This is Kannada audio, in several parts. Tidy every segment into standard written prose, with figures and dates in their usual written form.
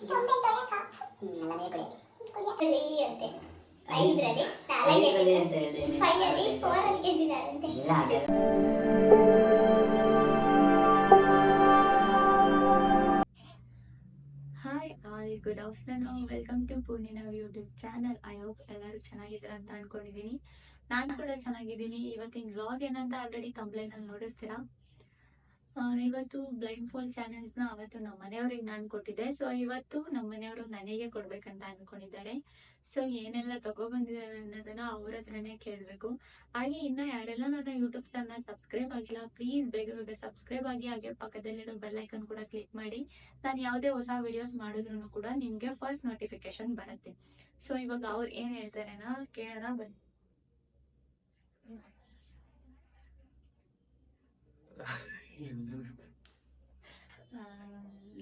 Hi all, good afternoon. Welcome to Poornina YouTube channel. I hope ಎಲ್ಲರೂ ಚೆನ್ನಾಗಿದ್ದೀರಾ ಅಂತ ಅನ್ಕೊಂಡಿದ್ದೀನಿ. ನಾನು ಕೂಡ ಚೆನ್ನಾಗಿದ್ದೀನಿ. ಇವತ್ತಿನ ವ್ಲಾಗ್ ಏನಂತ ಆಲ್ರೆಡಿ ಕಂಪ್ಲೇಂಟಲ್ಲಿ ನೋಡಿರ್ತೀರಾ. ಇವತ್ತು ಬ್ಲೈಂಡ್ ಫೋಲ್ಡ್ ಚಾನೆಲ್ಸ್ನ ಅವತ್ತು ನಮ್ಮ ಮನೆಯವ್ರಿಗೆ ನಾನು ಕೊಟ್ಟಿದ್ದೆ. ಸೊ ಇವತ್ತು ನಮ್ಮ ಮನೆಯವರು ನನಗೆ ಕೊಡ್ಬೇಕಂತ ಅನ್ಕೊಂಡಿದ್ದಾರೆ. ಸೊ ಏನೆಲ್ಲ ತಗೊಬಂದಿದ್ದಾರೆ ಅನ್ನೋದನ್ನ ಅವ್ರ ಹತ್ರನೇ ಕೇಳಬೇಕು. ಹಾಗೆ ಇನ್ನ ಯಾರೆಲ್ಲ ನನ್ನ ಯೂಟ್ಯೂಬ್ ಚಾನಲ್ ಸಬ್ಸ್ಕ್ರೈಬ್ ಆಗಿಲ್ಲ, ಪ್ಲೀಸ್ ಬೇಗ ಬೇಗ ಸಬ್ಸ್ಕ್ರೈಬ್ ಆಗಿ. ಹಾಗೆ ಪಕ್ಕದಲ್ಲಿರೋ ಬೆಲ್ ಐಕನ್ ಕೂಡ ಕ್ಲಿಕ್ ಮಾಡಿ. ನಾನು ಯಾವುದೇ ಹೊಸ ವಿಡಿಯೋಸ್ ಮಾಡಿದ್ರು ಕೂಡ ನಿಮ್ಗೆ ಫಸ್ಟ್ ನೋಟಿಫಿಕೇಶನ್ ಬರುತ್ತೆ. ಸೊ ಇವಾಗ ಅವ್ರು ಏನ್ ಹೇಳ್ತಾರೆನಾ ಕೇಳೋಣ ಬನ್ನಿ.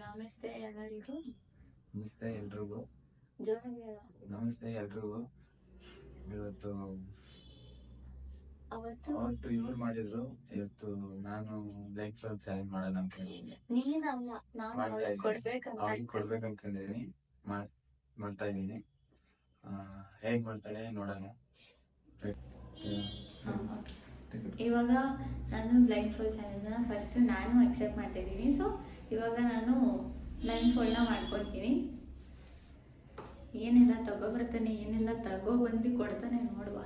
ನಮಸ್ತೆ ಎಲ್ಲರಿಗೂ. ನಮಸ್ತೆ ಎಲ್ರಿಗೂ. ಜೋರಾಗಿ ಹೇಳು. ನಮಸ್ತೆ ಎಲ್ರಿಗೂ. ಇವತ್ತು ಅವತ್ತು ಇವ್ರು ಮಾಡಿದ್ರು. ಇವತ್ತು ನಾನು ಲೈಫ್ ಸ್ಟೈಲ್ ಚಾಲೆಂಜ್ ಮಾಡೋಣ ಅನ್ಕೊಂಡಿದ್ದೀನಿ. ನೀನಲ್ಲ, ನಾನು ಅವ್ರಿಗೆ ಕೊಡ್ಬೇಕು ಅನ್ಕೊಂಡಿದ್ದೀನಿ. ಮಾಡ್ತಾ ಇದ್ದೀನಿ. ಹೇಗ್ ಮಾಡ್ತಾಳೆ ನೋಡೋಣ. ಇವಾಗ ನಾನು ಬ್ಲೈಂಡ್ ಫೋಲ್ಡ್ ಚಾಲೆಂಜ್ನ ಫಸ್ಟ್ ನಾನು ಅಕ್ಸೆಪ್ಟ್ ಮಾಡ್ತಾ ಇದ್ದೀನಿ. ಸೊ ಇವಾಗ ನಾನು ಬ್ಲೈಂಡ್ ಫೋಲ್ಡ್ನ ಮಾಡ್ಕೊತೀನಿ. ಏನೆಲ್ಲ ತಗೊಬರ್ತಾನೆ, ಏನೆಲ್ಲ ತಗೊಬಂದು ಕೊಡ್ತಾನೆ ನೋಡುವ.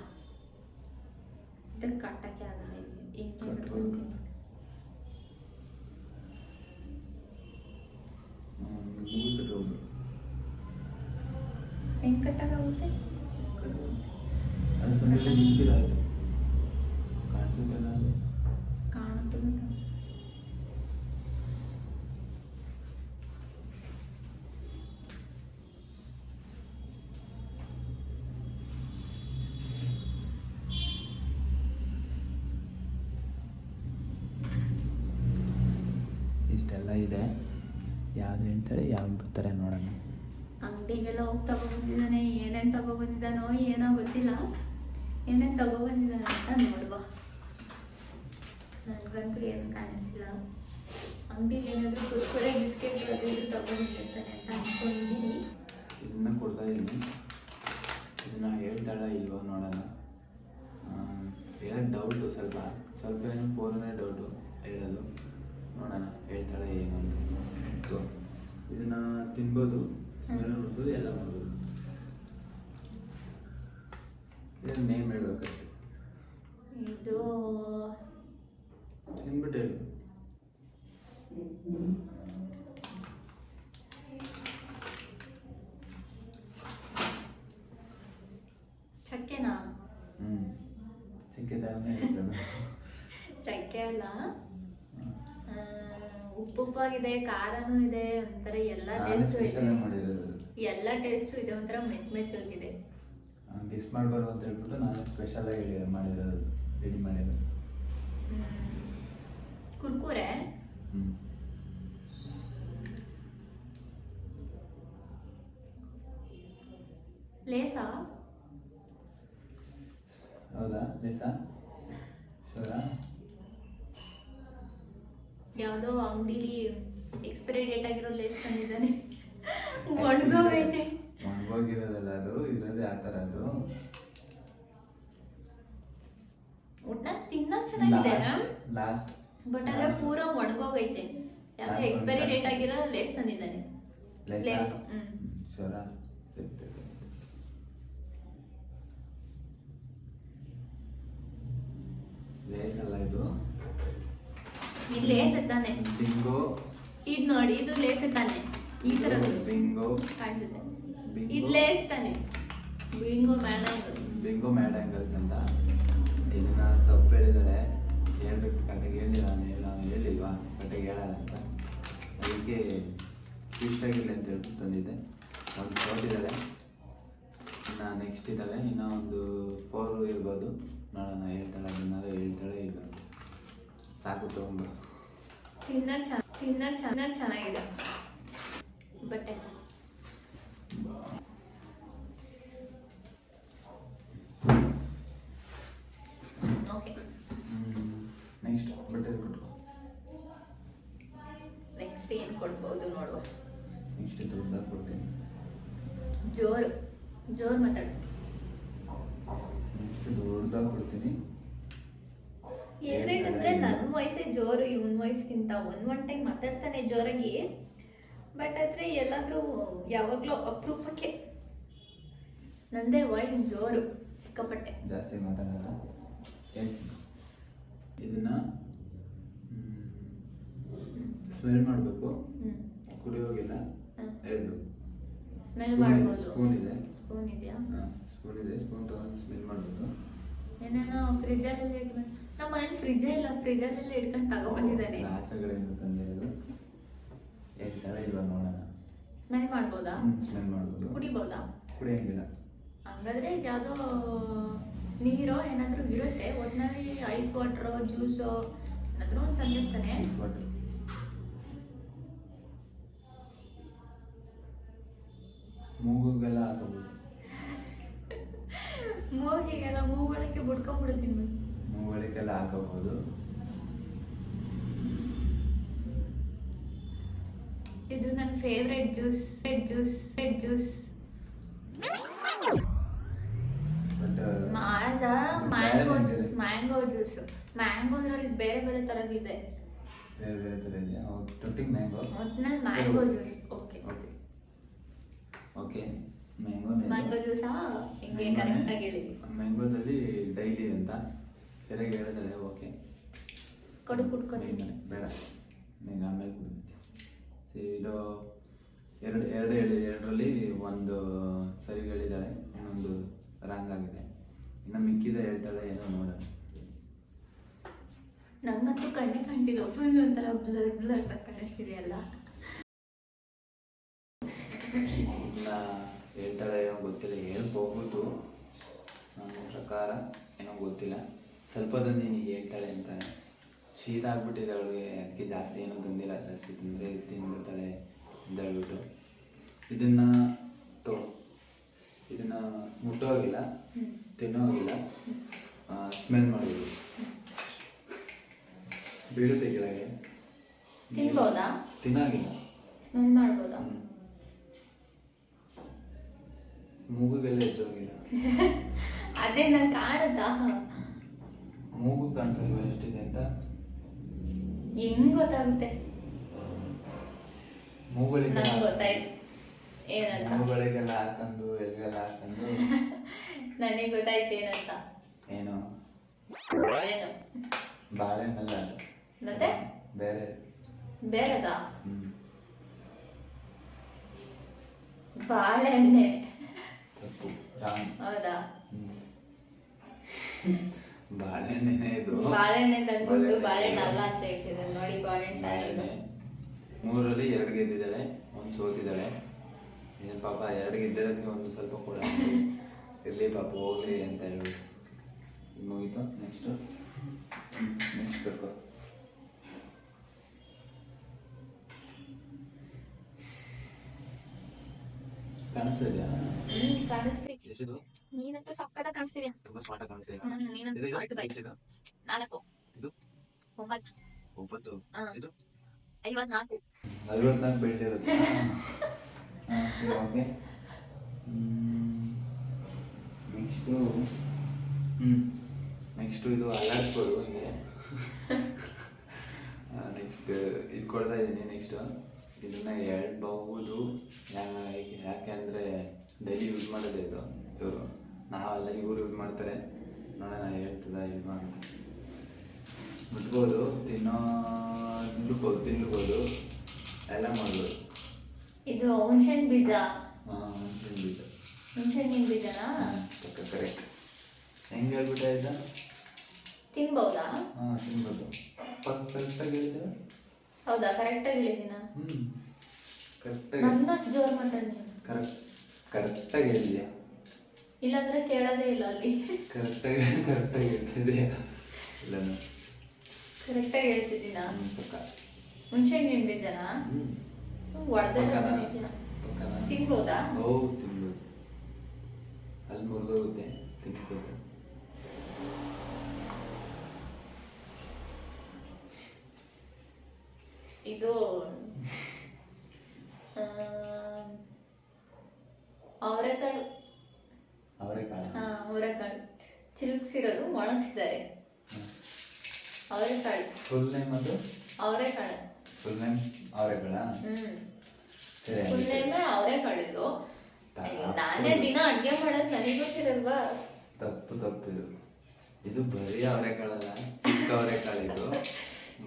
ಇದಕ್ಕೆ ಕಟ್ಟಕ್ಕೆ ಆಗಲ್ಲ. ಈಗ ಹಿಡ್ಕೊಂತೀನಿ. ಹೆಂಗೆ ಕಟ್ಟಾಗುತ್ತೆ? ಕಾಣುತ್ತದೆ. ಇಷ್ಟೆಲ್ಲ ಇದೆ. ಯಾವ್ದು ಹೇಳ್ತಾಳೆ, ಯಾವ್ದು ಬರ್ತಾರೆ ನೋಡೋಣ. ಅಂಗಡಿಗೆಲ್ಲ ಹೋಗಿ ತಗೊಬಂದಿದ್ದಾನೆ. ಏನೇನು ತಗೊಬಂದಿದ್ದಾನೋ ಏನೋ ಗೊತ್ತಿಲ್ಲ. ಏನೇನು ತಗೊಬಂದಿದ್ದಾನೆ ಅಂತ ನೋಡುವ. ನನಗಂತೂ ಏನು ಕಾಣಿಸ್ತಿಲ್ಲ. ಅಂಗಡಿಗೆ ಏನಾದರೂ ಕುರ್ಕುರೆ ಬಿಸ್ಕೆಟ್ ಅದು ಇದು ತಗೊಂಡಿರ್ತಾನೆ ಅಂತ ಅನ್ಕೊಂಡಿದ್ದೀನಿ. ಇದನ್ನ ಕೊಡ್ತಾ ಇದ್ದೀನಿ. ಇದನ್ನ ಹೇಳ್ತಾಳ ಇಲ್ವೋ ನೋಡೋಣ. ಹೇಳೋದು ಡೌಟು, ಸ್ವಲ್ಪ ಏನು ಫೋರನೇ ಡೌಟು ಹೇಳೋದು. ನೋಡೋಣ ಹೇಳ್ತಾಳೆ ಏನು ಅಂತ. ಇದನ್ನ ತಿನ್ಬೋದು, ಸ್ಮೆಲ್ ನೋಡ್ಬೋದು, ಎಲ್ಲ ಮಾಡ್ಬೋದು. ಇದನ್ನ ನೇಮ್ ಹೇಳ್ಬೇಕಷ್ಟೆ. ಇದು ತಿನ್ಬಿಟ್ಟು ಹೇಳು. ಚಕ್ಕೆನಾ? ಚಕ್ಕೆ ತಾನೇ ಹೇಳ್ತದ. ಚಕ್ಕೆ ಅಲ್ಲ, ಉಪ್ಪುಪ್ಪಾಗಿದೆ, ಖಾರನೂ ಇದೆ, ಒಂಥರ ಎಲ್ಲ ಟೇಸ್ಟು ಇದೆ. ಎಲ್ಲ ಟೇಸ್ಟು ಇದೆ, ಒಂಥರ ಮೆಚ್ಚೋಗಿದೆ. ಗೆಸ್ ಮಾಡಬಾರ್ದು ಅಂತ ಹೇಳ್ಬಿಟ್ಟು ನಾನು ಸ್ಪೆಷಲಾಗಿ ಮಾಡಿರೋದು, ರೆಡಿ ಮಾಡಿರೋದು. ಕುರ್ಕುರೆ. ಲೇಸಾ? ಹೌದಾ? ಲೇಸಾ? ಶೋರಾ? ಯಾವುದೋ ಅಂಗಡಿಲಿ ಎಕ್ಸ್ಪೈರಿ ಡೇಟ್ ಆಗಿರೋ ಲೇಸ್ ತಂದಿದ್ದಾನೆ. ಒಣಗೋಗೈತೆ. ಒಣಗೋಗಿರೋದಲ್ಲ ಅದು, ಇರೋದೇ ಆ ಥರ. ಅದು ಊಟ ತಿನ್ನಕ್ ಚೆನ್ನಾಗಿದೆ ಲಾಸ್ಟ್, ಬಟ್ ಅದ್ರ ಪೂರ ಒಣಗೋಗೈತೆ. ಯಾವ್ದು ಎಕ್ಸ್ಪೈರಿ ಡೇಟ್ ಆಗಿರೋ ಲೇಸ್ ತಂದಿದ್ದಾನೆ. ಲೇಸ್. ಶೋರಾ? ಲೇಸ್ ಅಲ್ಲ ಇದು. ಇದು ಲೇಸ್ ತಾನೆ. ಬಿಂಗೋ. ಇದು ನೋಡಿ, ಇದು ಲೇಸ್ ತಾನೆ. ಈ ತರದ್ದು ಬಿಂಗೋ ಕಾಣಿಸುತ್ತೆ. ಇದು ಲೇಸ್ ತಾನೆ. ಬಿಂಗೋ ಮ್ಯಾಡ್ ಆ್ಯಂಗಲ್ಸ್ ಅಂತ. ಇದನ್ನ ತಪ್ಪು ಹೇಳಿದರೆ ಹೇಳ್ಬೇಕು. ಕರೆಕ್ಟಾಗಿ ಹೇಳಿ ನಾನು ಹೇಳಿಲ್ವಾ, ಕರೆಕ್ಟಾಗಿ ಹೇಳಲ್ಲ ಅಂತ. ಅದಕ್ಕೆ ಇಷ್ಟಾಗಿರಲಿ ಅಂತ ಹೇಳ್ಬಿಟ್ಟು ತಂದಿದ್ದೆ. ಒಂದು ತೋರಿಸಿದ್ದಾಳೆ, ಇನ್ನು ನೆಕ್ಸ್ಟ್ ಇದ್ದಾವೆ. ಇನ್ನೂ ಒಂದು 4 ಇರ್ಬೋದು. ನೋಡೋಣ ಹೇಳ್ತಾಳೆ, ಅದನ್ನಾರು ಹೇಳ್ತಾಳೆ. ಇಲ್ಲ ಸಾಕು ತಗೊಂಡು. ತಿನ್ನಕ್ ಚೆನ್ನಾಗಿದೆ ಬಟ್ಟೆ. ಓಕೆ, ನೆಕ್ಸ್ಟ್ ಬಟ್ಟೆ ಕೊಟ್ಟು. ನೆಕ್ಸ್ಟ್ ಏನು ಕೊಡ್ಬೋದು ನೋಡುವ. ನೆಕ್ಸ್ಟ್ ದೊಡ್ಡದಾಗಿ ಕೊಡ್ತೀನಿ. ಜೋರು ಜೋರು ಮಾತಾಡು. ಇಷ್ಟು ದೊಡ್ಡದಾಗಿ ಕೊಡ್ತೀನಿ. ಹೇಳ್ಬೇಕಂದ್ರೆ ನನ್ನ ವಾಯ್ಸೇ ಜೋರು ಇವನ್ ವಾಯ್ಸ್ಗಿಂತ. ಒಂದ್ ಟೈಮ್ ಮಾತಾಡ್ತಾನೆ ಜೋರಾಗಿ, ಬಟ್ ಆದ್ರೆ ಎಲ್ಲಾದ್ರೂ ಯಾವಾಗ್ಲೂ ಅಪರೂಪಕ್ಕೆ ನಂದೇ ವಾಯ್ಸ್ ಜೋರು ಸಿಕ್ಕಾಪಟ್ಟೆ. ಜಾಸ್ತಿ ಮಾತಾಡಲ್ಲ. ಇದನ್ನ ಸ್ಮೆಲ್ ಮಾಡಬೇಕು. ಕುಡಿಯೋಗಿಲ್ಲ. ಎರಡು ಸ್ಮೆಲ್ ಮಾಡ್ಬೋದು. ಸ್ಪೂನ್ ಇದೆ. ಸ್ಪೂನ್ ಇದೆಯಾ? ಸ್ಪೂನ್ ಇದೆ. ಸ್ಪೂನ್ ತಗೊಂಡು ಸ್ಮೆಲ್ ಮಾಡ್ಬೋದು. ಏನೇನೋ ಫ್ರಿಜ್ಜಲ್ಲೆಲ್ಲ ಇಟ್ಕೊಂಡು, ನಮ್ಮ ಮನೇಲಿ ಫ್ರಿಜ್ಜೇ ಇಲ್ಲ, ಫ್ರಿಜ್ಜಲ್ಲೆಲ್ಲ ಇಟ್ಕೊಂಡು ತಗೊಬಂದಿದ್ದಾನೆ. ಆಚೆಗಳಿಂದ ತಂದಿರೋದು. ಹೇಳ್ತಾಳೆ ಇಲ್ವಾ ನೋಡೋಣ. ಸ್ಮೆಲ್ ಮಾಡ್ಬೋದಾ? ಸ್ಮೆಲ್ ಮಾಡ್ಬೋದು. ಕುಡಿಬೋದಾ? ಕುಡಿಯಂಗಿಲ್ಲ. ಹಂಗಾದ್ರೆ ಯಾವುದೋ ನೀರೋ ಏನಾದರೂ ಇರುತ್ತೆ. ಒಟ್ಟಿನಲ್ಲಿ ಐಸ್ ವಾಟ್ರೋ ಜ್ಯೂಸೋ ಏನಾದರೂ ಒಂದು ತಂದಿರ್ತಾನೆ. Ice water. ಮೂಗುಗೆಲ್ಲ ಹಾಕೋಬೋದು. ಮೂಗಿಗೆಲ್ಲ ಮೂಗೊಳಕ್ಕೆ ಬಿಡ್ಕೊಂಡ್ಬಿಡ್ತೀನಿ. ಮೂಗಳಿಗೆಲ್ಲ ಹಾಕೋಬಹುದು. ಇದು ನನ್ನ favourite juice. Juice but Maaza mango juice. ಮ್ಯಾಂಗೋದ್ರಲ್ಲಿ ಬೇರೆ ಬೇರೆ ಥರದ್ದಿದೆ. ಬೇರೆ ಬೇರೆ ಥರ ಇದೆಯಾ? ಟೊಟ್ಟಿಗೆ ಮ್ಯಾಂಗೋ. ಒಟ್ಟಿನಲ್ಲಿ mango juice. Okay okay okay. Mango ಜ್ಯೂಸಾ? ಹಿಂಗೆ ಕರೆಕ್ಟಾಗಿ ಹೇಳಿ. ಮ್ಯಾಂಗೋದಲ್ಲಿ ಡೈಲಿ ಅಂತ ಸರಿಯಾಗಿ ಹೇಳಿದ್ರೆ ಓಕೆ. ಕುಡ್ಕೊಂಡು ಬೇಡ, ನಿಂಗೆ ಆಮೇಲೆ ಕುಡಿದ್ದೆ. ಸರಿ, ಇದು ಎರಡು ಹೇಳಿದೆ. ಎರಡರಲ್ಲಿ ಒಂದು ಸರಿ ಹೇಳಿದ್ದಾಳೆ, ಇನ್ನೊಂದು ರಾಂಗ್ ಆಗಿದೆ. ಇನ್ನು ಮಿಕ್ಕಿದ ಹೇಳ್ತಾಳೆ ಏನೋ ನೋಡೋಣ. ನಂಗಂತೂ ಕಣ್ಣೇ ಕಾಣ್ತಿಲ್ಲ, ಫುಲ್ ಒಂಥರ ಬ್ಲರ್ ಬ್ಲರ್ ಕಾಣಿಸ್ತಿದೆಯಲ್ಲ. ಇನ್ನು ಹೇಳ್ತಾಳೆ ಏನೋ ಗೊತ್ತಿಲ್ಲ, ಹೇಳ್ಬೋದು. ನನ್ನ ಪ್ರಕಾರ ಏನೋ ಗೊತ್ತಿಲ್ಲ. ಸ್ವಲ್ಪ ತಂದಿನಿಗೆ ಹೇಳ್ತಾಳೆ ಅಂತಾನೆ. ಶೀತ ಆಗ್ಬಿಟ್ಟಿದೆ ಅವಳಿಗೆ, ಅದಕ್ಕೆ ಜಾಸ್ತಿ ಏನೋ ತಂದಿಲ್ಲ. ಜಾಸ್ತಿ ತಿಂದರೆ ತಿಂದ್ಬಿಡ್ತಾಳೆ ಅಂತ ಹೇಳ್ಬಿಟ್ಟು ಇದನ್ನು ಮುಟ್ಟೋ ಹೋಗಿಲ್ಲ, ತಿನ್ನೋ ಹೋಗಿಲ್ಲ, ಸ್ಮೆಲ್ ಮಾಡೋದು. ಬೀಳುತ್ತೆ ಕೆಳಗೆ. ತಿನ್ಬೋದಾ? ತಿನ್ನಾಗಿಲ್ಲ. ಸ್ಮೆಲ್ ಮಾಡ್ಬೋದಾ? ಮೂಗುಗೆಲ್ಲ ಹೆಚ್ಚೋಗಿಲ್ಲ. ಅದೇ ನಂಗೆ ಕಾಣುತ್ತಾ? ಮೂಗು ಕಾಣ್ತಾ ಇಲ್ವಾ ಎಷ್ಟಿದೆ ಅಂತ? ಹೆಂಗ್ ಗೊತ್ತಾಗುತ್ತೆ? ಮೂಗಳಿಗೆಲ್ಲ ನಂಗೆ ಗೊತ್ತಾಯ್ತು ಏನಂತ. ಮೂಗಳಿಗೆಲ್ಲ ಹಾಕೊಂಡು ಎಲ್ಲಿಗೆಲ್ಲ ಹಾಕೊಂಡು ನನಗೆ ಗೊತ್ತಾಯ್ತು ಏನಂತ. ಏನು? ಏನು? ಬಾಳೆಹಣ್ಣಲ್ಲ, ಮತ್ತೆ ಬೇರೆ. ಬೇರೆದಾ? ಬಾಳೆಹಣ್ಣೆ. ತಪ್ಪು, ರಾಂಗ್. ಹೌದಾ? ಬಾಳೆಹಣ್ಣೆ ಇದು. ಬಾಳೆಹಣ್ಣೆ ತಂದ್ಬಿಟ್ಟು ಬಾಳೆಹಣ್ಣು ಅಲ್ಲ ಅಂತ ಹೇಳ್ತಿದ್ದಾರೆ ನೋಡಿ. ಬಾಳೆಹಣ್ಣು ಮೂರರಲ್ಲಿ 2 ಗೆದ್ದಿದ್ದಾಳೆ, 1 ಸೋತಿದ್ದಾಳೆ. ಏನು ಪಾಪ 2 ಗೆದ್ದಿರೋದಕ್ಕೆ ಒಂದು ಸ್ವಲ್ಪ ಕೂಡ ಇರಲಿ ಪಾಪ, ಹೋಗ್ಲಿ ಅಂತ ಹೇಳಿ ಮುಗೀತು. ನೆಕ್ಸ್ಟ್ ಬೇಕು. ಕಾಣಿಸ್ತಿದ್ಯಾ? ಕಾಣಿಸ್ತೀವಿ. ಎಷ್ಟಿದು? ನೀನಂತೂ ಸಕ್ಕತ್ತ ಕಾಣಿಸ್ತಿದ್ಯಾ. ತುಂಬಾ ಸ್ಮಾರ್ಟ್ ಆಗಿ ಕಾಣಿಸ್ತಿದೆ. ನೀನಂತೂ ಸ್ಮಾರ್ಟ್ ಆಗಿ. 4 ಇದು 9 9. ಇದು 54 54 ಬೆಳ್ಳಿರುತ್ತೆ. ಸರಿ, ಓಕೆ. ನೆಕ್ಸ್ಟು ಇದು ಅಲ್ಲಾಡ್ಸ್ಬೋದು ಹಿಂಗೆ. ನೆಕ್ಸ್ಟ್ ಇದು ಕೊಡ್ತಾ ಇದ್ದೀನಿ. ನೆಕ್ಸ್ಟು ಇದನ್ನು ಹೇಳ್ಬಹುದು. ಯಾಕೆ ಅಂದರೆ ಡೈಲಿ ಯೂಸ್ ಮಾಡೋದೇ ಇದು. ಇವರು ನಾವೆಲ್ಲ ಇವರು ಯೂಸ್ ಮಾಡ್ತಾರೆ. ನೋಡೋಣ ಹೇಳ್ತದ ಇಲ್ವಾ ಅಂತ. ಮುಟ್ಬೋದು, ತಿನ್ಬೋದು, ಎಲ್ಲ ಮಾಡ್ಬೋದು. ಇದು ಹುಣಸೆಹಣ್ಣು ಬೀಜ. ಹುಣಸೆಹಣ್ಣು ಬೀಜ. ಹುಣಸೆಹಣ್ಣಿನ ಬೀಜನಾ? ಕರೆಕ್ಟ್. ಹೆಂಗೆ ಹೇಳ್ಬಿಟ್ಟೆ ಆಯ್ತಾ? ತಿನ್ಬೋದಾ? ತಿನ್ಬೋದು. ಕರೆಕ್ಟಾಗಿ ಹೇಳ್ತೀರಾ? ಹೌದಾ? ಕರೆಕ್ಟಾಗಿ ಹೇಳಿದ್ದೀನ? ಕರೆಕ್ಟಾಗಿ. ನನ್ನಷ್ಟು ಜೋರು ಮಾತಾಡಿ. ಕರೆಕ್ಟಾಗಿ ಹೇಳಿದ್ಯಾ? ಇಲ್ಲಾಂದ್ರೆ ಕೇಳೋದೇ ಇಲ್ಲ ಅಲ್ಲಿ. ಕರೆಕ್ಟಾಗಿ ಹೇಳ್ತಿದ್ಯಾ? ಇಲ್ಲ, ಕರೆಕ್ಟಾಗಿ ಹೇಳ್ತಿದ್ದೀನ? ಪಕ್ಕ. ಹುಣಸೆಹಣ್ಣಿನ ಬೀಜನಾ? ಹೊಡೆದಲ್ಲ. ತಿನ್ಬೋದಾ? ತಿನ್ಬೋದು. ಅಲ್ಲಿ ಮುರಿದೋಗುತ್ತೆ, ತಿನ್ಬೋದು. ಇದು ಅವರೆಕಾಳು. ಅವರೆಕಾಳು. ಅವರೆಕಾಳು ಚಿಲ್ಕ್ಸಿರೋದು ಒಣಗಿಸಿದ್ದಾರೆ. ಅವರೆಕಾಳು ಫುಲ್ ನೇಮ್ ಅದು? ಅವರೆಕಾಳು. ಫುಲ್ ನೇಮ್ ಅವರೆಕಾಳ? ಸರಿ. ಫುಲ್ ನೇಮ್ ಅವರೆಕಾಳು. ಇದು ನಾನೇ ದಿನ ಅಡ್ಗೆ ಮಾಡೋದು ನನಗೆ ಗೊತ್ತಿರಲ್ವಾ? ತಪ್ಪು ಇದು. ಇದು ಬರೀ ಅವರೆಕಾಳಲ್ಲ, ಚಿಕ್ಕ ಅವರೆಕಾಳು ಇದು.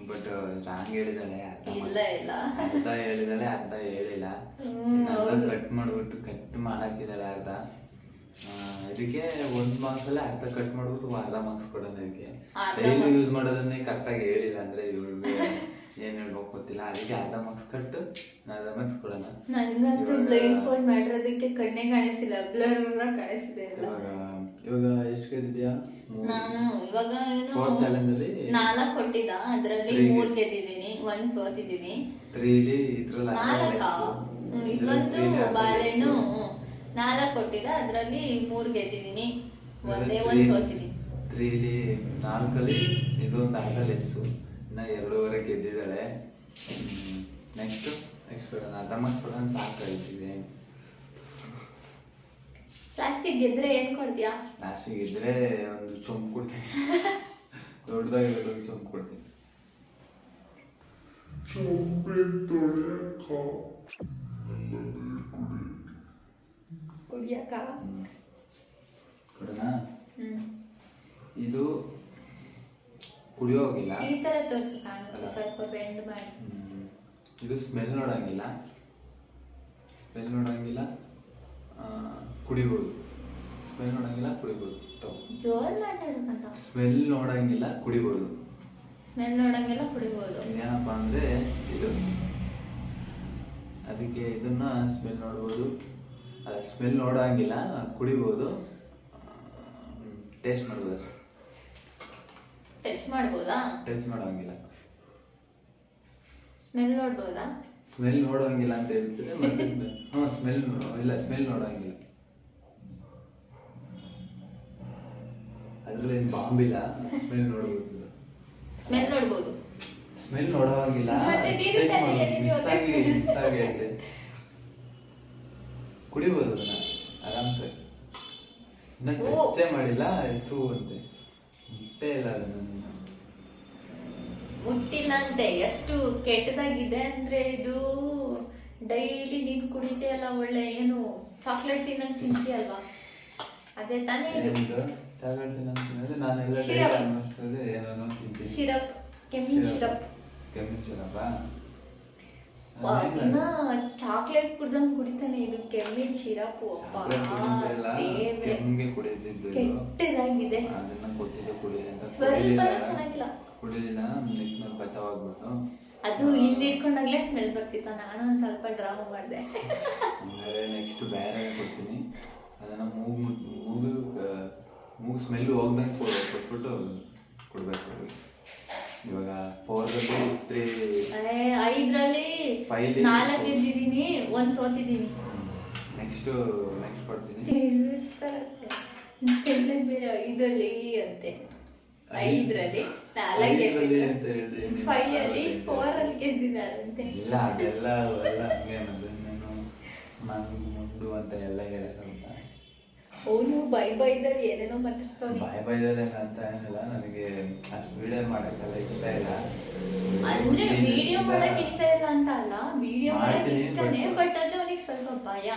ಬಟ್ ರಾಂಗ್ ಹೇಳಿದಾಳೆ. ಅರ್ಧ ಹೇಳಿದಾಳೆ, ಅರ್ಧ ಹೇಳಿಲ್ಲ. ಕಟ್ ಮಾಡ್ಬಿಟ್ಟು ಕಟ್ ಮಾಡಾಕಿದಾಳೆ ಅರ್ಧ. ಇದಕ್ಕೆ 1 ಮಾರ್ಕ್ಸಲ್ಲಿ ಅರ್ಧ ಕಟ್ ಮಾಡ್ಬಿಟ್ಟು ಅರ್ಧ ಮಾರ್ಕ್ಸ್ ಕೊಡೋಣ. ಇದಕ್ಕೆ ಡೈಲಿ ಯೂಸ್ ಮಾಡೋದನ್ನೇ ಕರೆಕ್ಟಾಗಿ ಹೇಳಿಲ್ಲ ಅಂದ್ರೆ ಇವ್ರಿಗೆ ಏನ್ ಹೇಳ್ಬೇಕು ಗೊತ್ತಿಲ್ಲ. ಅದಕ್ಕೆ ಅರ್ಧ ಮಾರ್ಕ್ಸ್ ಕಟ್ಟು ಅರ್ಧ ಮಾರ್ಕ್ಸ್ ಕೊಡೋಣ. ನನಗಂತೂ ಬ್ಲೈಂಡ್ ಫೋಲ್ಡ್ ಮಾಡಿರೋದಕ್ಕೆ ಕಣ್ಣೇ ಕಾಣಿಸ್ತಿಲ್ಲ, ಬ್ಲರ್ ಕಾಣಿಸ್ತಿದೆ. ಇವಾಗ ಎಷ್ಟು ಗೆದ್ದಿದ್ಯಾ? ನಾನು ಇವಾಗ 4 ಚಾಲೆಂಜ್ ಅಲ್ಲಿ 4 ಕೊಟ್ಟಿದ್ದ, ಅದ್ರಲ್ಲಿ 3 ಗೆದ್ದಿದ್ದೀನಿ, 1 ಸೋತಿದ್ದೀನಿ. 3 ಇಲ್ಲಿ ಇದ್ರಲ್ಲಿ ಇವತ್ತು ಬಾಳೆಹಣ್ಣು 4 ಕೊಟ್ಟಿದ್ದ, ಅದ್ರಲ್ಲಿ 3 ಗೆದ್ದಿದ್ದೀನಿ, ಒಂದೇ 1 ಸೋತಿದ್ದೀನಿ. 3 ಇಲ್ಲಿ 4 ಇದೊಂದು ಅರ್ಧ ಲೆಸ್ಸು, ಇನ್ನ 2.5 ಗೆದ್ದಿದ್ದಾಳೆ. ನೆಕ್ಸ್ಟ್ ಅರ್ಧ ಮಾರ್ಕ್ಸ್ ಕೊಡೋಣ ಸಾಕಾಯ್ತಿದೆ. ಲಾಸ್ಟಿಗೆ ಗೆದ್ರೆ ಏನ್ ಕೊಡ್ತೀಯಾ? ಲಾಸ್ಟಿಗೆ ಗೆದ್ರೆ ಒಂದು ಚೊಂಬು ಕೊಡ್ತೀನಿ. ದೊಡ್ಡದಾಗಿರೋದು ಒಂದು ಚೊಂಬು ಕೊಡ್ತೀನಿ. ಕುಡಿಯಕ್ಕ ಕೊಡೋಣ. ಇದು ಕುಡಿಯೋಗಿಲ್ಲ, ಈ ತರ ತೋರಿಸು ಕಾಣುತ್ತೆ, ಸ್ವಲ್ಪ ಬೆಂಡ್ ಮಾಡಿ. ಇದು ಸ್ಮೆಲ್ ನೋಡಂಗಿಲ್ಲ, ಕುಡಿಬೋದು. ಸ್ಮೆಲ್ ನೋಡಂಗಿಲ್ಲ, ಕುಡಿಬೋದು. ಜೋರ್ ಮಾತಾಡೋಕಂತ. ಸ್ಮೆಲ್ ನೋಡಂಗಿಲ್ಲ, ಕುಡಿಬೋದು. ಏನಪ್ಪ ಅಂದ್ರೆ ಇದು, ಅದಕ್ಕೆ ಇದನ್ನ ಸ್ಮೆಲ್ ನೋಡ್ಬೋದು, ಅಲ್ಲ ಸ್ಮೆಲ್ ನೋಡಂಗಿಲ್ಲ, ಕುಡಿಬೋದು, ಟೇಸ್ಟ್ ಮಾಡ್ಬೋದು ಅಷ್ಟೇ. ಟಚ್ ಮಾಡ್ಬೋದಾ? ಟಚ್ ಮಾಡೋಂಗಿಲ್ಲ. ಸ್ಮೆಲ್ ನೋಡ್ಬೋದಾ? ಸ್ಮೆಲ್ ನೋಡೋಂಗಿಲ್ಲ ಅಂತ ಹೇಳ್ತಿದ್ರೆ ಮತ್ತೆ ಸ್ಮೆಲ್ ಸ್ಮೆಲ್ ನೋಡೋಂಗಿಲ್ಲ. ಅದ್ರಲ್ಲಿ ಏನು ಬಾಂಬ್ ಇಲ್ಲ, ಸ್ಮೆಲ್ ನೋಡ್ಬೋದು. ಸ್ಮೆಲ್ ನೋಡೋಂಗಿಲ್ಲ, ಮಿಸ್ ಆಗಿ ಐತೆ. ಕುಡಿಬೋದು ಅದನ್ನ ಆರಾಮ್ಸೆ. ಇನ್ನ ಟಚ್ಚೇ ಮಾಡಿಲ್ಲ, ಇತ್ತು ಅಂತೆ, ಮುಟ್ಟೆ ಇಲ್ಲ ಅದನ್ನ. ಮುಟ್ಟಿಲ್ಲ ಅಂತೆ. ಎಷ್ಟು ಕೆಟ್ಟದಾಗಿದೆ ಅಂದ್ರೆ ಇದು. ಡೈಲಿ ನೀನ್ ಕುಡಿತೀಯಲ್ಲ, ಒಳ್ಳೆ ಏನು ಚಾಕ್ಲೇಟ್ ತಿನ್ನಂಗ್ ತಿಂತೀಯಲ್ವಾ, ಅದೇ ತಾನೇ ಇದು. ಚಾಕ್ಲೇಟ್ ತಿನ್ನಂದ್ರೆ ನಾನೆಲ್ಲ ಡೈಲಿ ಆಲ್ಮೋಸ್ಟ್ ಏನೋ ತಿಂತೀನಿ. ಸಿರಪ್, ಕೆಮ್ಮಿನ ಸಿರಪ್. ದಿನ ಚಾಕ್ಲೇಟ್ ಕುಡ್ದಂಗ್ ಕುಡಿತಾನೆ ಇದು ಕೆಮ್ಮಿನ ಸಿರಪ್. ಕೆಟ್ಟದಾಗಿದೆ, ಸ್ವಲ್ಪ ಚೆನ್ನಾಗಿಲ್ಲ. ಕುಡಿಲಿಲ್ಲ, ಬಚಾವಾಗ್ಬಿಟ್ಟು ಅದು ಇಲ್ಲಿ ಇಟ್ಕೊಂಡಾಗ್ಲೇ ಸ್ಮೆಲ್ ಬರ್ತಿತ್ತ. ನಾನು ಒಂದ್ ಸ್ವಲ್ಪ ಡ್ರಾಮಾ ಮಾಡಿದೆ. ಹಂಗಾರೆ ನೆಕ್ಸ್ಟ್ ಬೇರೆ ಕೊಡ್ತೀನಿ, ಅದನ್ನ ಮೂಗು ಸ್ಮೆಲ್ ಹೋಗ್ದಂಗೆ ಕೊಟ್ಬಿಟ್ಟು ಕೊಡ್ಬೇಕು. ಇವಾಗ 4ರಲ್ಲಿ 5ರಲ್ಲಿ 4 ಗೆದ್ದಿದ್ದೀನಿ, 1 ಸೋತಿದ್ದೀನಿ. ನೆಕ್ಸ್ಟ್ ಕೊಡ್ತೀನಿ. ಬೇರೆ 5ರಲ್ಲಿ ಅಂತೆ, 5ರಲ್ಲಿ 4 ಗೆದ್ದಿದ್ದೀನಿ, 5ರಲ್ಲಿ 4ರಲ್ಲಿ ಗೆದ್ದಿದ್ದಾರಂತೆ. ಇಲ್ಲ ಅದೆಲ್ಲ ಹಂಗೆ ಅನ್ನೋದು. ನಾನು ಮುಂದು ಅಂತ ಎಲ್ಲ ಹೇಳಕ್ಕಂತ ಅವನು ಬೈದಲ್ಲಿ ಏನೇನೋ ಮಾತಾಡ್ತಾನೆ. ಬೈದಲ್ಲಿ ಅಂತ ಏನಿಲ್ಲ, ನನಗೆ ಅಷ್ಟು ವಿಡಿಯೋ ಮಾಡಕ್ಕೆಲ್ಲ ಇಷ್ಟ ಇಲ್ಲ. ಅಂದ್ರೆ ವಿಡಿಯೋ ಮಾಡಕ್ ಇಷ್ಟ ಇಲ್ಲ ಅಂತ ಅಲ್ಲ, ವಿಡಿಯೋ ಮಾಡಕ್ ಇಷ್ಟನೇ, ಬಟ್ ಅಂದ್ರೆ ಅವನಿಗೆ ಸ್ವಲ್ಪ ಭಯ.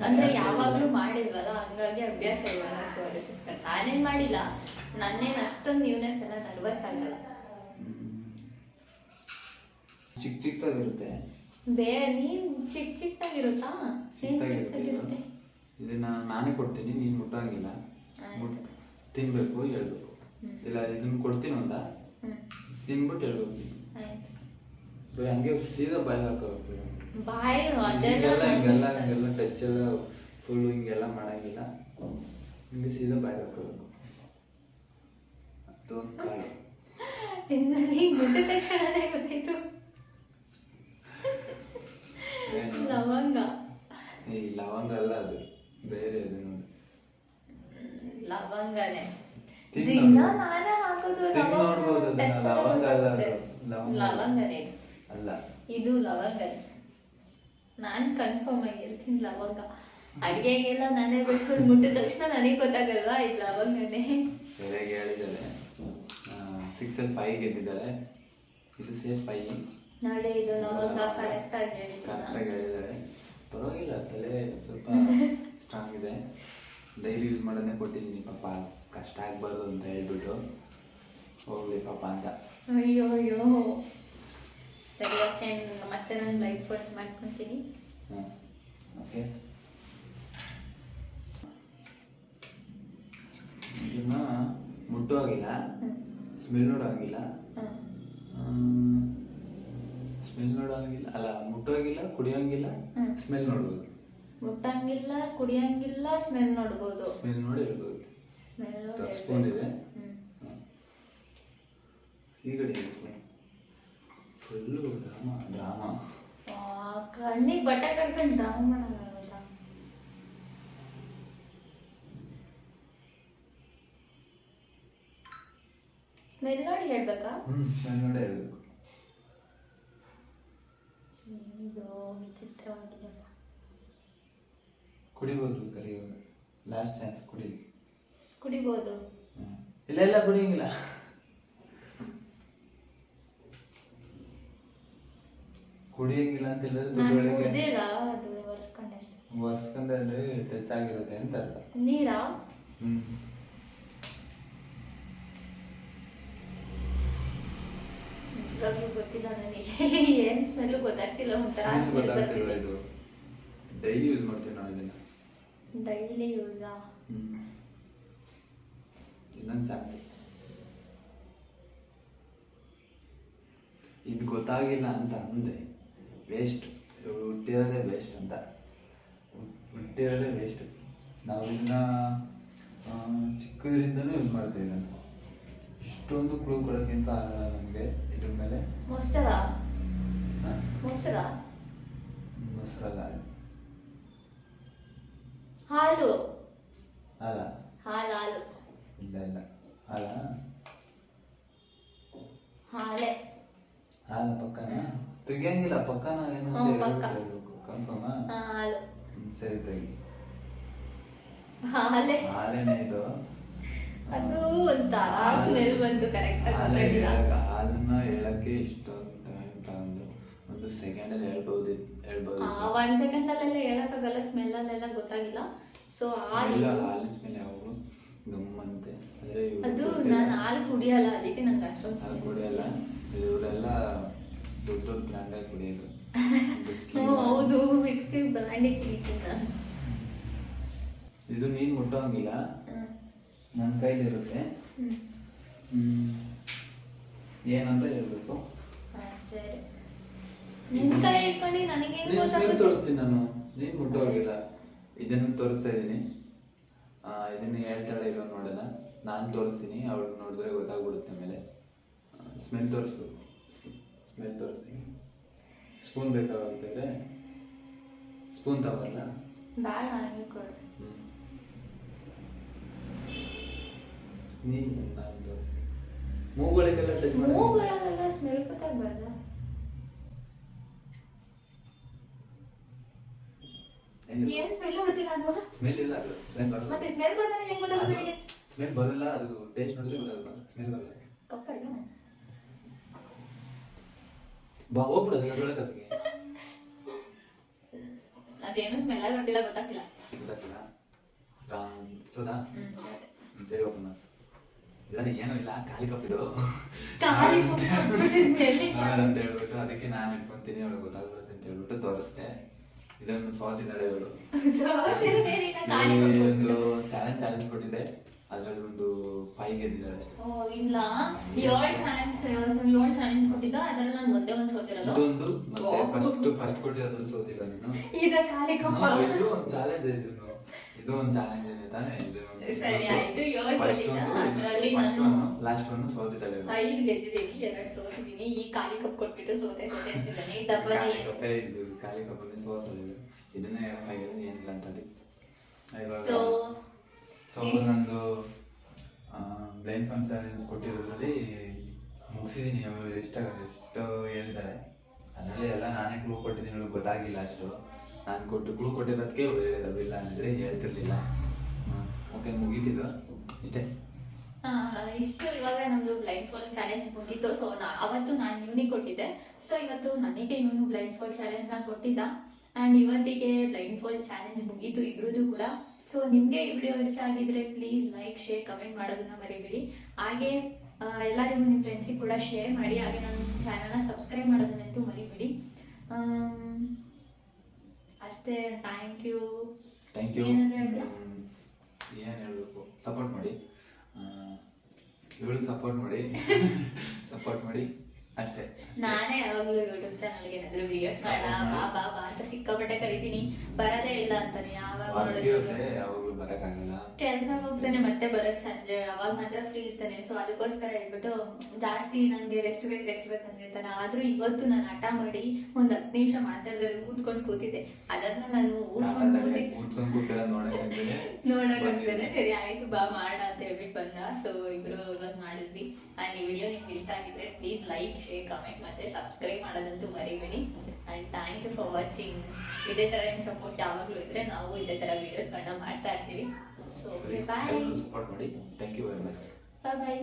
ಅಂದ್ರೆ ಯಾವಾಗ್ಲೂ ಮಾಡಿಲ್ವಲ್ಲ, ಹಂಗಾಗಿ ಅಭ್ಯಾಸ ಇಲ್ವಲ್ಲ, ಸೊ ಅದಕ್ಕೋಸ್ಕರ. ನಾನೇನ್ ಮಾಡಿಲ್ಲ, ನನ್ನೇನ್ ಅಷ್ಟೊಂದು ನ್ಯೂನೆಸ್ ಎಲ್ಲ ನರ್ವಸ್ ಆಗಲ್ಲ. ಚಿಕ್ಕದಾಗಿರುತ್ತೆ. ನೀನ್ ಚಿಕ್ಕದಾಗಿರುತ್ತಾ? ಚಿಕ್ಕದಾಗಿರುತ್ತೆ. ಇದನ್ನ ನಾನೇ ಕೊಡ್ತೀನಿ, ನೀನ್ ಮುಟ್ಟಂಗಿಲ್ಲ, ತಿನ್ಬೇಕು, ಹೇಳ್ಬೇಕು. ಇಲ್ಲ ಇದನ್ನ ಕೊಡ್ತೀನಿ, ಒಂದ ತಿನ್ಬಿಟ್ಟು ಹೇಳ್ಬೇಕು. ಬರೀ ಹಂಗೆ ಸೀದಾ ಬಾಯಿಗೆ ಹಾಕೋಬೇಕು. ಹಿಂಗೆಲ್ಲ ಟಚ್ ಎಲ್ಲ ಫುಲ್ ಹಿಂಗೆಲ್ಲ ಮಾಡಂಗಿಲ್ಲ, ಹಿಂಗೆ ಸೀದಾ ಬಾಯಿಗೆ ಹಾಕೋಬೇಕು. ಅದು ಕಾಳು ಲವಂಗ. ಈ ಲವಂಗ ಅಲ್ಲ, ಅದು ಬೇರೆ. ಅದು ನೋಡಿ, ಲವಂಗನೇ. ನೋಡ್ಬೋದು, ಲವಂಗ ಅಲ್ಲ, ಲವಂಗನೇ ಅಲ್ಲ, ಇದು ಲವಂಗನೇ. ನಾನ್ ಕನ್ಫರ್ಮ್ ಆಗಿ ಹೇಳ್ತೀನಿ, ಲವಂಗ. ಅಡಿಗೆಗೆಲ್ಲ ನಾನೇ ಬೆಳೆಸ್ಕೊಂಡು ಮುಟ್ಟಿದ ತಕ್ಷಣ ನನಗೆ ಗೊತ್ತಾಗಲ್ವಾ ಇಲ್ಲ ಅವಾಗ ನಾನೇ ಸರಿಯಾಗಿ ಹೇಳಿದ್ದಾಳೆ. 6 ಅಲ್ಲಿ 5 ಗೆದ್ದಿದ್ದಾಳೆ. ಇದು ಸೇಫ್ 5. ನಾಳೆ ಇದು ಅವಾಗ ಕರೆಕ್ಟಾಗಿ ಹೇಳಿದ್ದಾಳೆ. ಪರವಾಗಿಲ್ಲ, ತಲೆ ಸ್ವಲ್ಪ ಸ್ಟ್ರಾಂಗ್ ಇದೆ. ಡೈಲಿ ಯೂಸ್ ಮಾಡೋದನ್ನೇ ಕೊಟ್ಟಿದ್ದೀನಿ. ಪಾಪ ಕಷ್ಟ ಆಗಬಾರ್ದು ಅಂತ ಹೇಳ್ಬಿಟ್ಟು ಹೋಗ್ಲಿ ಪಾಪ ಅಂತ. ಅಯ್ಯೋ ಅಯ್ಯೋ ಸರಿ ಓಕೆ, ಮತ್ತೆ ನಾನು ಲೈಫ್ ಫೋಟೋ ಮಾಡ್ಕೊತೀನಿ. ಓಕೆ, ಇದನ್ನ ಮುಟ್ಟೋ ಆಗಿಲ್ಲ, ಸ್ಮೆಲ್ ನೋಡೋ ಆಗಿಲ್ಲ, ಸ್ಮೆಲ್ ನೋಡೋ ಆಗಿಲ್ಲ, ಅಲ್ಲ ಮುಟ್ಟೋ ಆಗಿಲ್ಲ, ಕುಡಿಯೋಂಗಿಲ್ಲ, ಸ್ಮೆಲ್ ನೋಡ್ಬೋದು. ಮುಟ್ಟಂಗಿಲ್ಲ, ಕುಡಿಯಂಗಿಲ್ಲ, ಸ್ಮೆಲ್ ನೋಡ್ಬೋದು. ಸ್ಮೆಲ್ ನೋಡಿ ಹೇಳ್ಬೋದು. ಸ್ಮೆಲ್ ಸ್ಪೂನ್ ಇದೆ ಈ ಕಡೆ ಸ್ಮೆಲ್ ಫುಲ್ಲು ಡ್ರಾಮಾ. ಕಣ್ಣಿಗೆ ಬಟ್ಟೆ ಕಟ್ಕೊಂಡು ಡ್ರಾಮಾ ಮಾಡೋಕ್ಕಾಗಲ್ಲ. ಸ್ಮೆಲ್ ನೋಡಿ ಹೇಳ್ಬೇಕಾ? ಸ್ಮೆಲ್ ನೋಡಿ ಹೇಳ್ಬೇಕು. ಏನಿದು ವಿಚಿತ್ರವಾಗಿದೆಯಲ್ಲ. ಕುಡಿಬೋದು, ಕರಿಯೋದು ಲಾಸ್ಟ್ ಚಾನ್ಸ್, ಕುಡಿಬೋದು. ಇಲ್ಲ ಕುಡಿಯಂಗಿಲ್ಲ. ಕುಡಿಯಂಗಿಲ್ಲ ಅಂತ ಹೇಳಿದ್ರೆ ಒರ್ಸ್ಕೊಂಡ್ರೆ ಟಚ್ ಆಗಿರುತ್ತೆ ಅಂತ ಅರ್ಥ. ನೀರಾ? ಗೊತ್ತಿಲ್ಲ ನನಗೆ, ಏನ್ ಸ್ಮೆಲ್ ಗೊತ್ತಾಗ್ತಿಲ್ಲ. ಗೊತ್ತಾಗ್ತಿಲ್ಲ. ಇದು ಡೈಲಿ ಯೂಸ್ ಮಾಡ್ತೀವಿ ನಾವು ಇದನ್ನ. ಡೈಲಿ ಯೂಸಾ? ಇನ್ನೊಂದು ಚಾನ್ಸ್. ಇದು ಗೊತ್ತಾಗಿಲ್ಲ ಅಂತ ಅಂದೆ ವೇಸ್ಟ್. ಹುಟ್ಟಿರೋದೇ ವೇಸ್ಟ್ ಅಂತ, ಹುಟ್ಟಿರೋದೇ ವೇಸ್ಟ್. ನಾವು ಇದನ್ನ ಚಿಕ್ಕದ್ರಿಂದನೂ ಯೂಸ್ ಮಾಡ್ತೀವಿ. ಇದನ್ನು ಇಷ್ಟೊಂದು ಕ್ಲೂ ಕೊಡೋಕ್ಕಿಂತ ಆಗಲ್ಲ ನಮಗೆ ಇದ್ರ ಮೇಲೆ. ಮೊಸರಾ? ಮೊಸರಲ್ಲ, ಹಾಲು. ಅಲ್ಲ, ಹಾಲು ಇಲ್ಲ ಹಾಲ. ಹಾಲೆ. ಹಾಲ ಪಕ್ಕನ ತೆಗಿಯಂಗಿಲ್ಲ. ಪಕ್ಕನ ಏನು ಕನ್ಫರ್ಮ್? ಹಾಲು. ಸರಿ, ತೆಗಿ. ಹಾಲೇನೆ ಇದು. ಅದು ಒಂಥರ ಸ್ಮೆಲ್ ಬಂತು. ಕರೆಕ್ಟ್ ಆಗಿ ಹಾಲನ್ನ ಹೇಳಕ್ಕೆ ಇಷ್ಟೊಂದು ಟೈಮ್ ತಗೊಂಡು ಒಂದು ಸೆಕೆಂಡಲ್ಲಿ ಹೇಳ್ಬೋದು. 1 ಸೆಕೆಂಡಲ್ಲೆಲ್ಲ ಹೇಳಕ್ಕಾಗಲ್ಲ. ಸ್ಮೆಲ್ ಅಲ್ಲೆಲ್ಲ ಗೊತ್ತಾಗಿಲ್ಲ. ಸೊ ಹಾಲಿನ ಸ್ಮೆಲ್ ಯಾವಾಗಲೂ ಗಮ್ಮಂತೆ. ಅದು ನಾನು ಹಾಲು ಕುಡಿಯಲ್ಲ, ಅದಕ್ಕೆ ನಂಗೆ ಅಷ್ಟೊಂದು ಹಾಲು ಕುಡಿಯಲ್ಲ. ಇವರೆಲ್ಲ ದೊಡ್ಡ ಬ್ರ್ಯಾಂಡಾಗಿ ಕುಡಿಯೋದು. ಹೌದು, ವಿಸ್ಕಿ ಬ್ರ್ಯಾಂಡಿ ಕುಡಿತೀನಿ ನಾನು. ಇದು ನೀನು ಮುಟ್ಟೋಂಗಿಲ್ಲ, ನನ್ನ ಕೈಲಿರುತ್ತೆ. ಏನಂತ ಹೇಳ್ಬೇಕು? ಸರಿ, ನಿನ್ ಕೈ ಇಟ್ಕೊಂಡು ನನಗೆ ತೋರಿಸ್ತೀನಿ ನಾನು. ನೀನು ಮುಟ್ಟೋಗಿಲ್ಲ. ಇದನ್ನು ತೋರಿಸ್ತಾ ಇದ್ದೀನಿ. ಇದನ್ನ ಹೇಳ್ತಾಳೆ ಇಲ್ಲ ನೋಡೋಣ. ನಾನು ತೋರಿಸ್ತೀನಿ, ಅವಳು ನೋಡಿದ್ರೆ ಗೊತ್ತಾಗ್ಬಿಡುತ್ತೆ. ಮೇಲೆ ಸ್ಮೆಲ್ ತೋರಿಸ್ಬೇಕು. ಸ್ಮೆಲ್ ತೋರಿಸ್ತೀನಿ. ಸ್ಪೂನ್ ಬೇಕಾಗುತ್ತೆ. ಸ್ಪೂನ್ ತಗೊಳ್ಳ? ಬೇಡ, ಹಾಗೆ ಕೊಡು. ನೀನು ನಾನು ತೋರಿಸ್ತೀನಿ. ಮೂಗಳಿಗೆಲ್ಲ ಟಚ್ ಮಾಡಿ. ಮೂಗಳಿಗೆಲ್ಲ ಸ್ಮೆಲ್ ಗೊತ್ತಾಗ್ಬಾರ್ದ? ಏನ್ ಸ್ಮೆಲ್ ಗೊತ್ತಿಲ್ಲ. ಅದು ಸ್ಮೆಲ್ ಇಲ್ಲ, ಅದು ಸ್ಮೆಲ್ ಬರಲ್ಲ. ಮತ್ತೆ ಸ್ಮೆಲ್ ಬರಲ್ಲ ಹೆಂಗ್ ಗೊತ್ತಾಗುತ್ತೆ ನಿನಗೆ? ಸ್ಮೆಲ್ ಬರಲ್ಲ, ಅದು ಟೇಸ್ಟ್ ನೋಡಿದ್ರೆ ಗೊತ್ತಾಗಲ್ಲ. ಸ್ಮೆಲ್ ಬರಲ್ಲ. ಕಪ್ಪಲ್ಲ ಬಾ, ಹೋಗ್ಬಿಡು ಅದರೊಳಗೆ. ಅದಕ್ಕೆ ಅದೇನು ಸ್ಮೆಲ್ ಗೊತ್ತಿಲ್ಲ, ಗೊತ್ತಾಗ್ತಿಲ್ಲ. ಸೋದಾ? ಸರಿ, ಓಪನ್ ಮಾಡು. ಇದರಲ್ಲಿ ಏನೂ ಇಲ್ಲ, ಖಾಲಿ ಕಪ್ ಇದು ಅಂತ ಹೇಳ್ಬಿಟ್ಟು ಅದಕ್ಕೆ ನಾನು ಇಟ್ಕೊಂತೀನಿ, ಅವಳು ಗೊತ್ತಾಗ್ಬಿಡುತ್ತೆ ಅಂತ ಹೇಳ್ಬಿಟ್ಟು ತೋರಿಸ್ದೆ. ಇದನ್ನು ಸೋತಿದ್ದಾಳೆ ಇವಳು. ಒಂದು 7 ಚಾಲೆಂಜ್ ಕೊಟ್ಟಿದ್ದೆ, ಅದ್ರಲ್ಲಿ ಒಂದು 5 ಗೆದ್ದಿದ್ದಾಳೆ ಅಷ್ಟೇ. ಇಲ್ಲ, 7 ಚಾಲೆಂಜ್ ಕೊಟ್ಟಿದ್ದ, ಅದ್ರಲ್ಲಿ ನಾನು ಒಂದೇ ಒಂದು ಸೋತಿರೋದು. ಇದೊಂದು ಮತ್ತೆ ಫಸ್ಟ್ ಕೊಟ್ಟಿರೋದೊಂದು ಸೋತಿಲ್ಲ ನೀನು. ಇದು ಒಂದು ಚಾಲೆಂಜ್. ಇದು ಒಂದು ಚಾಲೆಂಜ್ ತಾನೇ. ಸರಿ ಆಯ್ತು, 7 ಕೊಟ್ಟಿದ್ದ, ಅದರಲ್ಲಿ ನಾನು ಲಾಸ್ಟ್ ಒನ್ ಸೋತಿದ್ದಾಳೆ. 5 ಗೆದ್ದಿದ್ದೀನಿ, 2 ಸೋತಿದ್ದೀನಿ. ಈ ಖಾಲಿ ಕಪ್ ಕೊಟ್ಬಿಟ್ಟು ಸೋತೆ ಅಂತಿದ್ದಾನೆ. ಡಬ್ಬಲ್ ಇದು ಖಾಲಿ ಕಪ್ಪಲ್ಲಿ ಸೋತಿದ್ದೀವಿ. ಇದನ್ನ ಹೇಳಕ್ಕಾಗಿಲ್ಲ, ಏನಿಲ್ಲ ಅಂತ. ಸೊ ನಂದು ಬ್ಲೈಂಡ್ ಫನ್ ಚಾಲೆಂಜ್ ಕೊಟ್ಟಿರೋದ್ರಲ್ಲಿ ಮುಗಿಸಿದ್ದೀನಿ. ಎಷ್ಟು ಹೇಳಿದ್ದಾರೆ ಅದರಲ್ಲಿ ಎಲ್ಲ ನಾನೇ ಕ್ಲೂ ಕೊಟ್ಟಿದ್ದೀನಿ. ಇವಳು ಗೊತ್ತಾಗಿಲ್ಲ ಅಷ್ಟು. ನಾನು ಕೊಟ್ಟಿರೋದಕ್ಕೆ ಇವಳು ಹೇಳಿರೋದು, ಇಲ್ಲ ಅಂದರೆ ಹೇಳ್ತಿರ್ಲಿಲ್ಲ. ಓಕೆ, ಮುಗೀತಿದ್ದು ಇಷ್ಟೇ. ಇಷ್ಟು ಇವಾಗ ನಮ್ದು ಬ್ಲೈಂಡ್ ಫೋಲ್ ಚಾಲೆಂಜ್ ಮುಗೀತು. ಸೊ ಅವತ್ತು ನಾನು ಇವನಿಗೆ ಕೊಟ್ಟಿದ್ದೆ, ಸೊ ಇವತ್ತು ನನಗೆ ಇವನು ಬ್ಲೈಂಡ್ ಫೋಲ್ ಚಾಲೆಂಜ್ ನ ಕೊಟ್ಟಿದ್ದ. ಅಂಡ್ ಇವತ್ತಿಗೆ ಬ್ಲೈಂಡ್ ಫೋಲ್ ಚಾಲೆಂಜ್ ಮುಗೀತು ಇಬ್ರದ್ದು ಕೂಡ. ಸೊ ನಿಮ್ಗೆ ಈ ವಿಡಿಯೋ ಇಷ್ಟ ಆಗಿದ್ರೆ ಪ್ಲೀಸ್ ಲೈಕ್, ಶೇರ್, ಕಮೆಂಟ್ ಮಾಡೋದನ್ನ ಮರಿಬೇಡಿ. ಹಾಗೆ ಎಲ್ಲರಿಗೂ ನಿಮ್ಮ ಫ್ರೆಂಡ್ಸಿಗೆ ಕೂಡ ಶೇರ್ ಮಾಡಿ. ಹಾಗೆ ನನ್ನ ಚಾನಲ್ನ ಸಬ್ಸ್ಕ್ರೈಬ್ ಮಾಡೋದನ್ನಂತೂ ಮರಿಬೇಡಿ. ಅಷ್ಟೇ. Thank you. ಏನು ಹೇಳಬೇಕು, ಸಪೋರ್ಟ್ ಮಾಡಿ, ಇವಳಿಗೆ ಸಪೋರ್ಟ್ ಮಾಡಿ ಅಷ್ಟೇ. ನಾನೇ ಯಾವಾಗಲೂ ಯೂಟ್ಯೂಬ್ ಚಾನಲ್ಗೆ ಏನಾದ್ರು ವಿಡಿಯೋಸ್ ಮಾಡೋಣ ಬಾ ಬಾ ಬಾ ಅಂತ ಸಿಕ್ಕಾಪಟ್ಟೆ ಕರಿತೀನಿ, ಬರೋದೇ ಇಲ್ಲ ಅಂತಾನೆ. ಯಾವಾಗಲೂ ಬರಕ್ಕಾಗಲ್ಲ, ಕೆಲ್ಸಕ್ಕೆ ಹೋಗ್ತಾನೆ, ಮತ್ತೆ ಬರೋದ್ ಸಂಜೆ, ಅವಾಗ ಮಾತ್ರ ಫ್ರೀ ಇರ್ತಾನೆ. ಸೊ ಅದಕ್ಕೋಸ್ಕರ ಹೇಳ್ಬಿಟ್ಟು ಜಾಸ್ತಿ ನನಗೆ ರೆಸ್ಟ್ ಬೇಕಂದಿರ್ತಾನೆ. ಆದ್ರೂ ಇವತ್ತು ನಾನು ಹಠ ಮಾಡಿ ಒಂದ್ 10 ನಿಮಿಷ ಮಾತಾಡಿದ್ರೆ ಕೂತಿದ್ದೆ. ಅದಾದ್ಮೇಲೆ ನಾನು ನೋಡಕ್ಕಾಗ್ತೇನೆ. ಸರಿ ಆಯ್ತು ಬಾ ಮಾಡೋಣ ಅಂತ ಹೇಳ್ಬಿಟ್ಟು ಬಂದ. ಸೊ ಇಬ್ರು ಇವಾಗ ಮಾಡಿದ್ವಿ. ಅಂಡ್ ಈ ವಿಡಿಯೋ ನಿಮ್ಗೆ ಇಷ್ಟ ಆಗಿದ್ರೆ ಪ್ಲೀಸ್ ಲೈಕ್, ಶೇರ್, ಕಮೆಂಟ್ ಮತ್ತೆ ಸಬ್ಸ್ಕ್ರೈಬ್ ಮಾಡೋದಂತೂ ಮರಿಬೇಡಿ. And thank you for watching. ಇದೇ ತರ ನಿಮ್ ಸಪೋರ್ಟ್ ಯಾವಾಗ್ಲೂ ಇದ್ರೆ ನಾವು ಇದೇ ತರ ವಿಡಿಯೋಸ್ ಮಾಡ್ತಾ ಇರ್ತೀವಿ. ಸೊ ಬಾಯ್ ಸಪೋರ್ಟ್ ಮಾಡಿ. Thank you very much. Bye.